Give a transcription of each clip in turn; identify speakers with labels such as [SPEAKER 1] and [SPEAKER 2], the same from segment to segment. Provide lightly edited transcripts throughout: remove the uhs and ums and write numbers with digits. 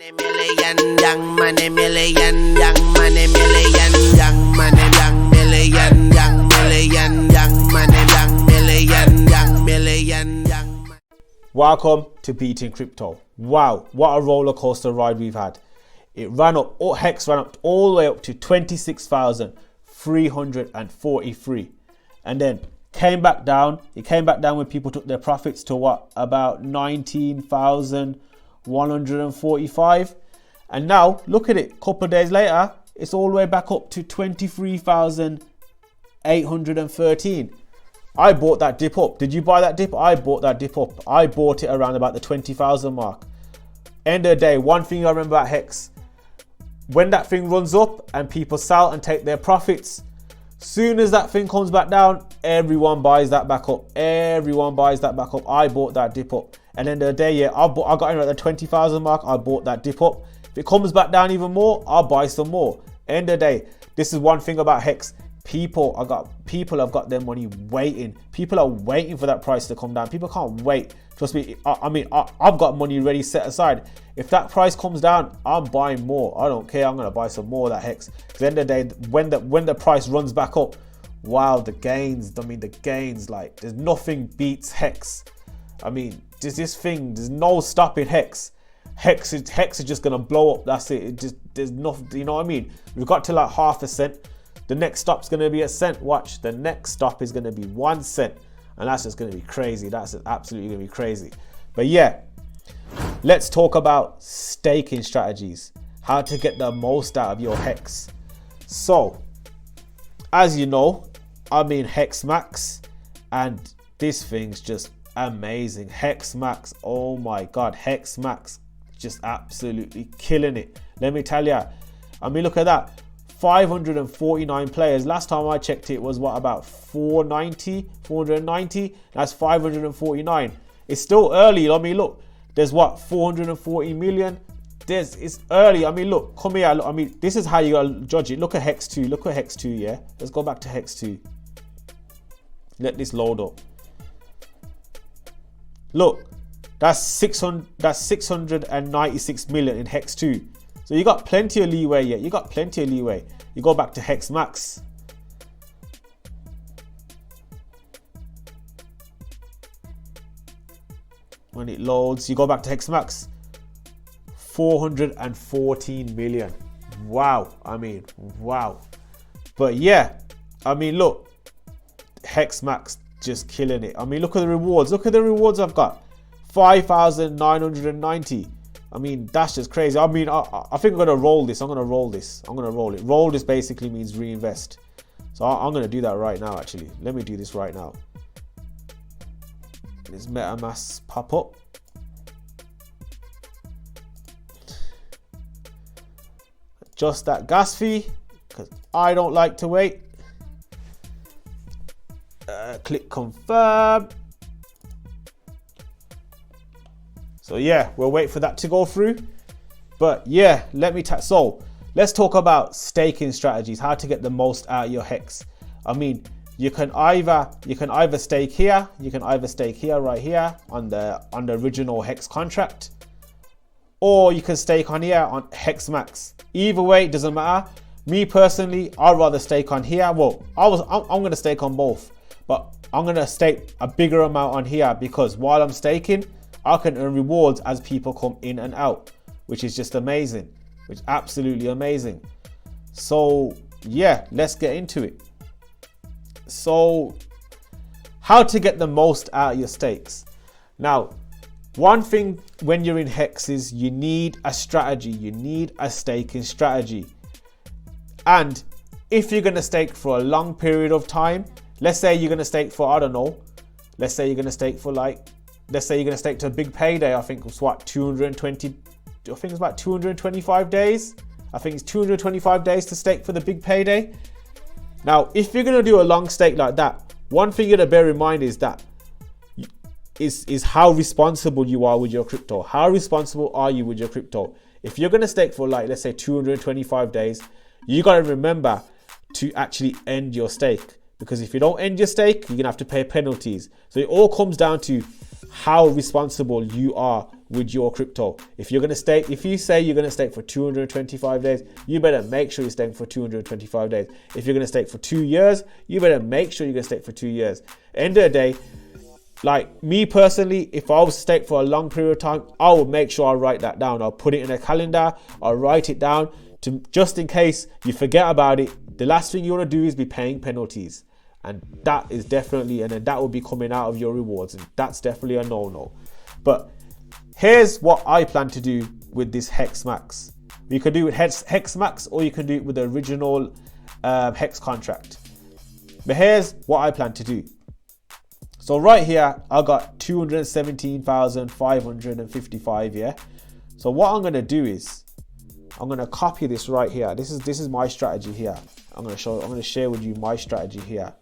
[SPEAKER 1] Million, young money, million, young money, million, young money, young million, young million, young money, young million, young million, young money.
[SPEAKER 2] Welcome to Beating Crypto. Wow, what a roller coaster ride we've had. It ran up, Hex ran up all the way up to 26,343, and then came back down. It came back down when people took their profits to what, about 19,145, and now look at it, a couple of days later it's all the way back up to 23,813. I bought that dip up. Did you buy that dip? I bought that dip up. I bought it around about the 20,000 mark. End of the day, one thing I remember about Hex, when that thing runs up and people sell and take their profits, soon as that thing comes back down, everyone buys that back up. Everyone buys that back up. I bought that dip up. And end of the day, yeah, I got in at the 20,000 mark. I bought that dip up. If it comes back down even more, I'll buy some more. End of the day, this is one thing about Hex. People have got their money waiting. People are waiting for that price to come down. People can't wait. Trust me. I've got money ready set aside. If that price comes down, I'm buying more. I don't care. I'm gonna buy some more of that Hex. Because at the end of the day, when the price runs back up, wow, the gains. I mean, the gains. Like, there's nothing beats Hex. I mean, there's no stopping Hex. Hex is just gonna blow up. That's it. There's nothing. You know what I mean? We've got to like half a cent. The next stop's going to be a cent. Watch, the next stop is going to be 1 cent. And that's just going to be crazy. That's absolutely going to be crazy. But yeah, let's talk about staking strategies. How to get the most out of your Hex. So, as you know, I'm in Hexmax. And this thing's just amazing. Hexmax, oh my God. Hexmax, just absolutely killing it. Let me tell you. I mean, look at that. 549 players. Last time I checked it was what, about 490. That's 549. It's still early. I mean, look, there's what, 440 million. It's early. I mean, look, come here. Look, I mean, this is how you gotta judge it. Look at Hex 2. Look at Hex 2. Yeah, let's go back to Hex 2. Let this load up. Look, that's 696 million in Hex 2. So you got plenty of leeway yet. You got plenty of leeway. You go back to Hexmax. When it loads, you go back to Hexmax. 414 million. Wow. I mean, wow. But yeah, I mean, look, Hexmax just killing it. I mean, look at the rewards. Look at the rewards I've got. 5,990. I mean, that's just crazy. I mean, I think I'm going to roll this. I'm going to roll this. I'm going to roll it. Roll this basically means reinvest. So I'm going to do that right now, actually. Let me do this right now. This MetaMask pop up. Just that gas fee, because I don't like to wait. Click confirm. So yeah, we'll wait for that to go through. But yeah, so let's talk about staking strategies, how to get the most out of your Hex. I mean, you can either stake here, right here on the original Hex contract, or you can stake on here on Hexmax. Either way, it doesn't matter. Me personally, I'd rather stake on here. Well, I'm gonna stake on both, but I'm gonna stake a bigger amount on here because while I'm staking, I can earn rewards as people come in and out, which is just amazing, which is absolutely amazing. So yeah, let's get into it. So how to get the most out of your stakes. Now, one thing when you're in Hex is you need a strategy. You need a staking strategy. And if you're going to stake for a long period of time, let's say you're going to stake for, I don't know, let's say you're going to stake for let's say you're going to stake to a big payday. I think it was what, 220, I think it's about 225 days. I think it's 225 days to stake for the big payday. Now, if you're going to do a long stake like that, one thing you got to bear in mind is that is how responsible you are with your crypto. How responsible are you with your crypto? If you're going to stake for like, let's say 225 days, you got to remember to actually end your stake. Because if you don't end your stake, you're going to have to pay penalties. So it all comes down to how responsible you are with your crypto. If you're going to stake, if you say you're going to stake for 225 days, you better make sure you're staying for 225 days. If you're going to stake for 2 years, you better make sure you're going to stake for 2 years. End of the day, like me personally, if I was to stake for a long period of time, I would make sure I write that down. I'll put it in a calendar. I'll write it down to just in case you forget about it. The last thing you want to do is be paying penalties. And that is definitely, and then that will be coming out of your rewards. And that's definitely a no-no. But here's what I plan to do with this Hexmax. You can do it with Hexmax, or you can do it with the original Hex contract. But here's what I plan to do. So right here, I got 217,555, yeah? So what I'm going to do is, I'm going to copy this right here. This is my strategy here. I'm going to share with you my strategy here.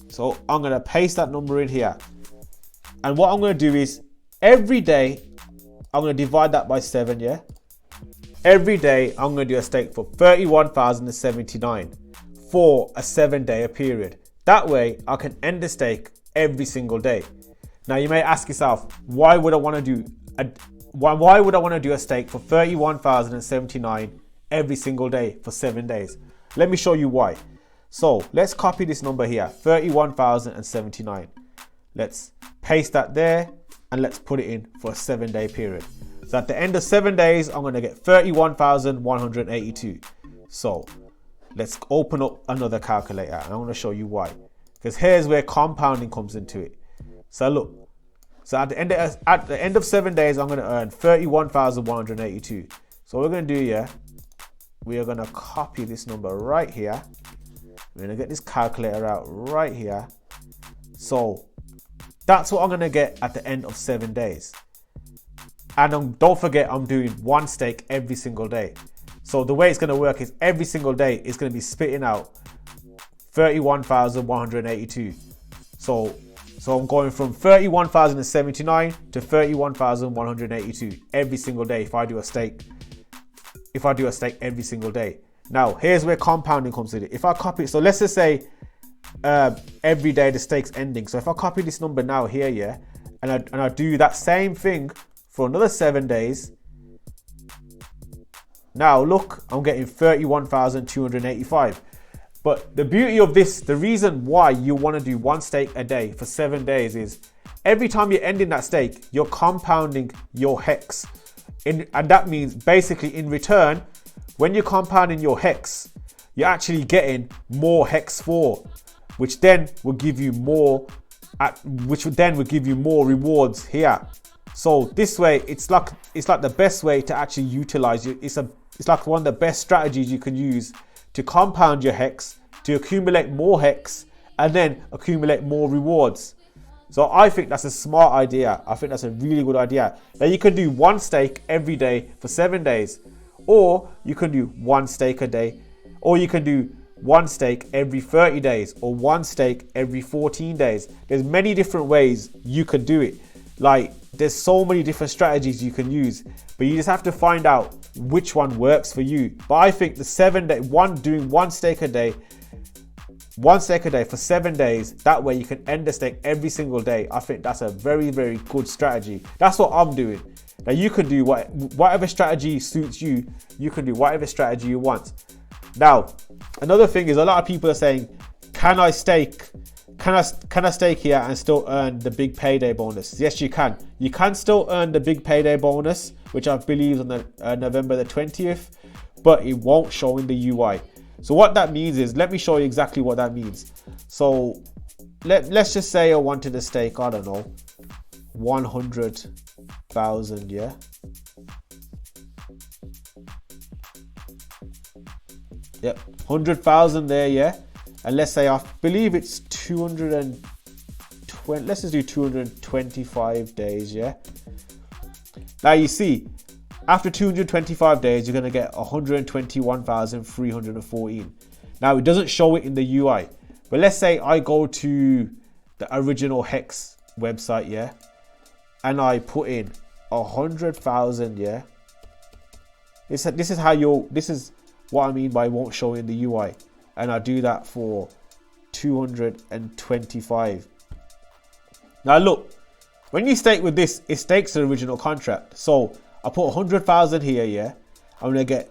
[SPEAKER 2] So I'm going to paste that number in here. And what I'm going to do is, every day, I'm going to divide that by 7, yeah? Every day, I'm going to do a stake for 31,079 for a 7-day period. That way, I can end the stake every single day. Now, you may ask yourself, why would I want to do a stake for 31,079 every single day for 7 days? Let me show you why. So let's copy this number here, 31,079. Let's paste that there and let's put it in for a 7-day period. So at the end of 7 days, I'm going to get 31,182. So let's open up another calculator and I'm going to show you why. Because here's where compounding comes into it. So look, so at the end of 7 days, I'm going to earn 31,182. So what we're going to do here, we are going to copy this number right here. We're going to get this calculator out right here. So that's what I'm going to get at the end of 7 days. And don't forget, I'm doing one stake every single day. So the way it's going to work is every single day it's going to be spitting out 31,182. So I'm going from 31,079 to 31,182 every single day if I do a stake. If I do a stake every single day. Now, here's where compounding comes in. If I copy it, so let's just say every day the stake's ending. So if I copy this number now here, yeah, and I do that same thing for another 7 days. Now look, I'm getting 31,285. But the beauty of this, the reason why you want to do one stake a day for 7 days is every time you're ending that stake, you're compounding your Hex. And that means basically in return, when you're compounding your Hex, you're actually getting more Hex 4, which then will give you more, rewards here. So this way, it's like the best way to actually utilize it. It's like one of the best strategies you can use to compound your Hex, to accumulate more Hex, and then accumulate more rewards. So I think that's a smart idea. I think that's a really good idea. Now you can do one stake every day for 7 days, or you can do one stake a day, or you can do one stake every 30 days, or one stake every 14 days. There's many different ways you can do it. Like, there's so many different strategies you can use, but you just have to find out which one works for you. But I think the 7 day doing one stake a day for 7 days, that way you can end the stake every single day. I think that's a very, very good strategy. That's what I'm doing. Now you can do whatever strategy suits you. You can do whatever strategy you want. Now, another thing is, a lot of people are saying, can I stake here and still earn the big payday bonus? Yes, you can. You can still earn the big payday bonus, which I believe is on the November the 20th, but it won't show in the UI. So what that means is, let me show you exactly what that means. So let's just say I wanted to stake, I don't know, 100,000, yeah. Yep, 100,000 there, yeah. And let's say I believe it's 220. Let's just do 225 days, yeah. Now you see, after 225 days, you're gonna get 121,314. Now it doesn't show it in the UI, but let's say I go to the original Hex website, yeah, and I put in 100,000, yeah. This is what I mean by won't show in the UI. And I do that for 225. Now look, when you stake with this, it stakes the original contract. So I put 100,000 here, yeah. I'm gonna get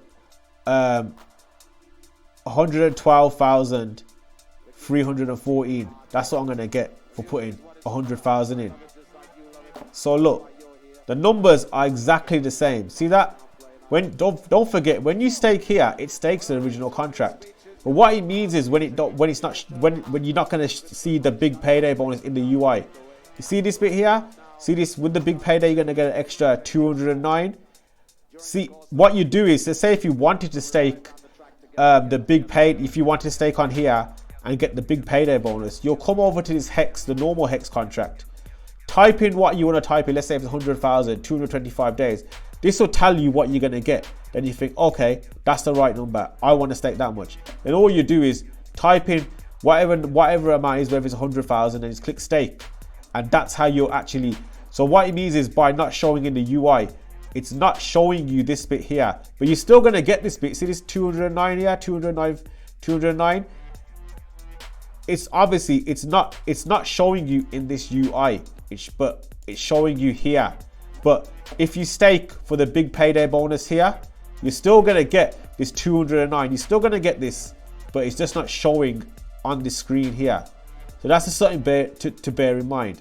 [SPEAKER 2] 112,314. That's what I'm gonna get for putting 100,000 in. So look, the numbers are exactly the same. See that? Don't forget, when you stake here, it stakes the original contract. But what it means is when you're not gonna see the big payday bonus in the UI. You see this bit here? See this, with the big payday, you're gonna get an extra 209. See, what you do is, say if you wanted to stake the big pay, if you want to stake on here and get the big payday bonus, you'll come over to this Hex, the normal Hex contract. Type in what you want to type in. Let's say it's 100,000, 225 days. This will tell you what you're gonna get. Then you think, okay, that's the right number. I want to stake that much. Then all you do is type in whatever amount is, whether it's 100,000, and just click stake. And that's how you'll actually. So what it means is, by not showing in the UI, it's not showing you this bit here, but you're still gonna get this bit. See this 209 here, 209. It's obviously it's not showing you in this UI, but it's showing you here. But if you stake for the big payday bonus here, you're still gonna get this 209. You're still gonna get this, but it's just not showing on the screen here. So that's something to bear in mind.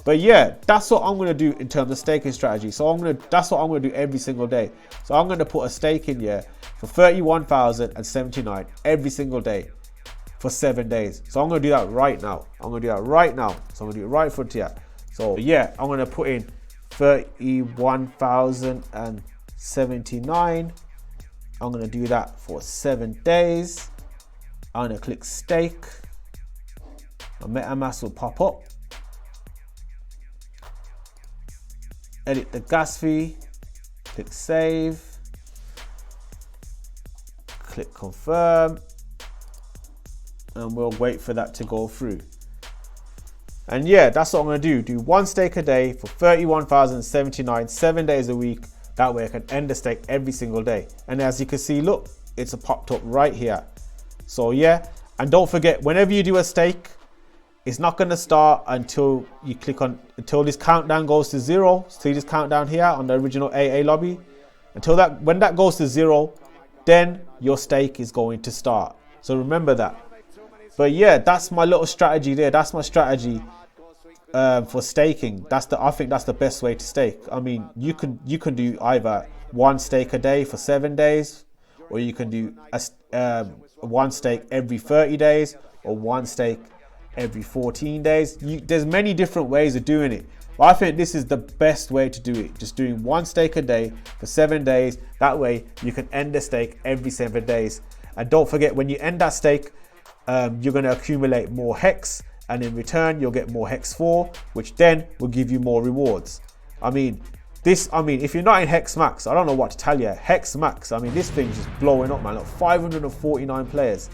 [SPEAKER 2] But yeah, that's what I'm gonna do in terms of staking strategy. So that's what I'm gonna do every single day. So I'm gonna put a stake in here for 31,079 every single day for 7 days. So I'm gonna do that right now. So I'm gonna do it right front here. So yeah, I'm gonna put in 31,079. I'm gonna do that for 7 days. I'm gonna click stake. My MetaMask will pop up. Edit the gas fee, click save, click confirm, and we'll wait for that to go through. And yeah, that's what I'm gonna do. Do one stake a day for 31,079, 7 days a week. That way I can end the stake every single day. And as you can see, look, it's popped up right here. So yeah, and don't forget, whenever you do a stake, it's not going to start until you click on, until this countdown goes to 0. See this countdown here on the original AA lobby? When that goes to 0, then your stake is going to start. So remember that. But yeah, that's my little strategy there. That's my strategy for staking. I think that's the best way to stake. I mean, you can do either one stake a day for 7 days, or you can do one stake every 30 days, or one stake every 14 days. There's many different ways of doing it, but I think this is the best way to do it. Just doing one stake a day for 7 days. That way you can end the stake every 7 days. And don't forget, when you end that stake, you're going to accumulate more Hex, and in return you'll get more Hex 4, which then will give you more rewards. I mean, if you're not in Hexmax, I don't know what to tell you. Hexmax, I mean, this thing's just blowing up, man. Look, 549 players.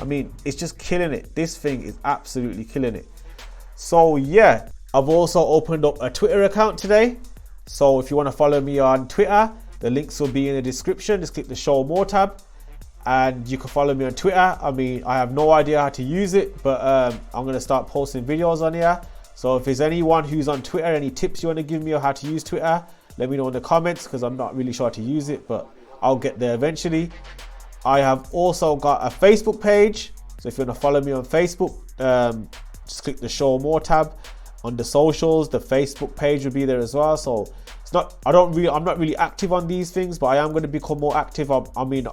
[SPEAKER 2] I mean, it's just killing it. This thing is absolutely killing it. So yeah, I've also opened up a Twitter account today. So if you want to follow me on Twitter, the links will be in the description. Just click the show more tab and you can follow me on Twitter. I mean, I have no idea how to use it, but I'm going to start posting videos on here. So if there's anyone who's on Twitter, any tips you want to give me on how to use Twitter, let me know in the comments, because I'm not really sure how to use it, but I'll get there eventually. I have also got a Facebook page, so if you want to follow me on Facebook, just click the show more tab. On the socials, the Facebook page will be there as well. So it's not, I'm not really active on these things, but I am going to become more active. I need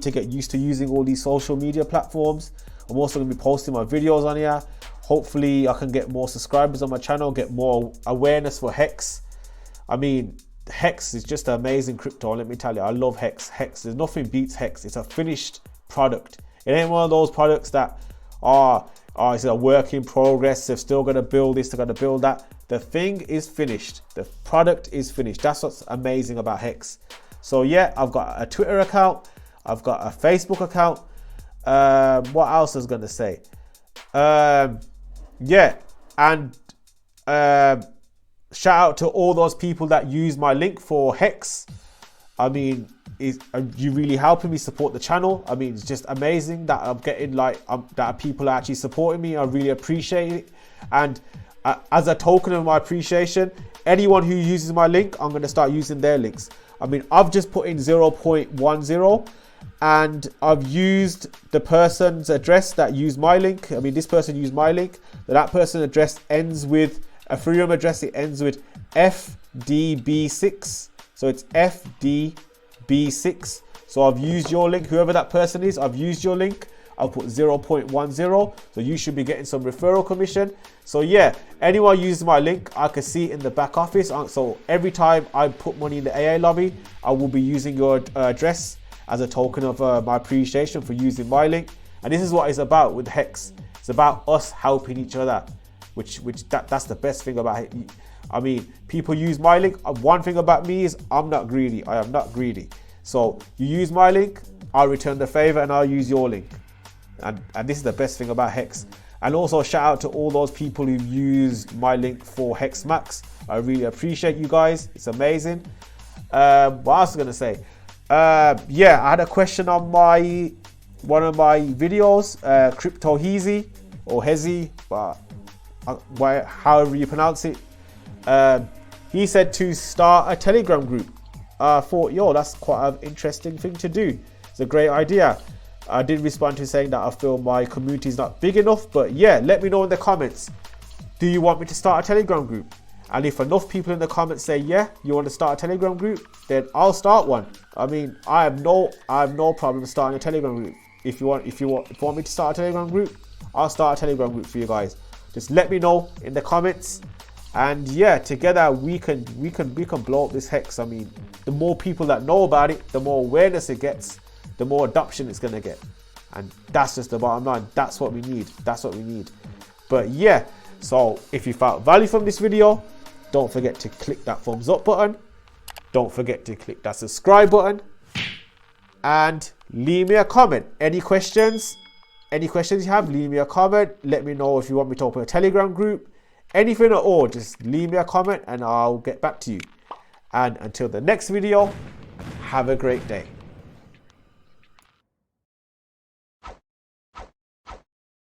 [SPEAKER 2] to get used to using all these social media platforms. I'm also going to be posting my videos on here. Hopefully I can get more subscribers on my channel, get more awareness for Hex. I mean, Hex is just an amazing crypto. Let me tell you, I love Hex. There's nothing beats Hex. It's a finished product. It ain't one of those products that it's a work in progress. They're still gonna build this, they're gonna build that. The thing is finished. The product is finished. That's what's amazing about Hex. So yeah, I've got a Twitter account. I've got a Facebook account. What else I was gonna say? Yeah, and shout out to all those people that use my link for Hex. I mean, you really helping me support the channel. I mean, it's just amazing that I'm getting that people are actually supporting me. I really appreciate it. And as a token of my appreciation, anyone who uses my link, I'm going to start using their links. I mean, I've just put in 0.10 and I've used the person's address that used my link. I mean, this person used my link. That person's address ends with Ethereum address. It ends with FDB6. So it's FDB6. So I've used your link. Whoever that person is, I've used your link. I'll put 0.10. So you should be getting some referral commission. So yeah, anyone uses my link, I can see it in the back office. So every time I put money in the AA lobby, I will be using your address as a token of my appreciation for using my link. And this is what it's about with Hex. It's about us helping each other, that's the best thing about it. I mean, people use my link. One thing about me is I'm not greedy. I am not greedy. So you use my link, I'll return the favor and I'll use your link. And this is the best thing about Hex. And also shout out to all those people who used my link for Hexmax. I really appreciate you guys. It's amazing. What else was I gonna say? Yeah, I had a question on one of my videos, Crypto Heezy or Hezi, but however you pronounce it. He said to start a Telegram group. I thought, yo, that's quite an interesting thing to do. It's a great idea. I did respond to saying that I feel my community is not big enough, but yeah, let me know in the comments. Do you want me to start a Telegram group? And if enough people in the comments say, yeah, you want to start a Telegram group, then I'll start one. I mean, I have no problem starting a Telegram group. If you want me to start a Telegram group, I'll start a Telegram group for you guys. Just let me know in the comments. And yeah, together we can blow up this Hex. I mean, the more people that know about it, the more awareness it gets, the more adoption it's gonna get. And that's just the bottom line. That's what we need. That's what we need. But yeah, so if you found value from this video, don't forget to click that thumbs up button. Don't forget to click that subscribe button. And leave me a comment. Any questions? Any questions you have, leave me a comment. Let me know if you want me to open a Telegram group. Anything at all, just leave me a comment and I'll get back to you. And until the next video, have a great day.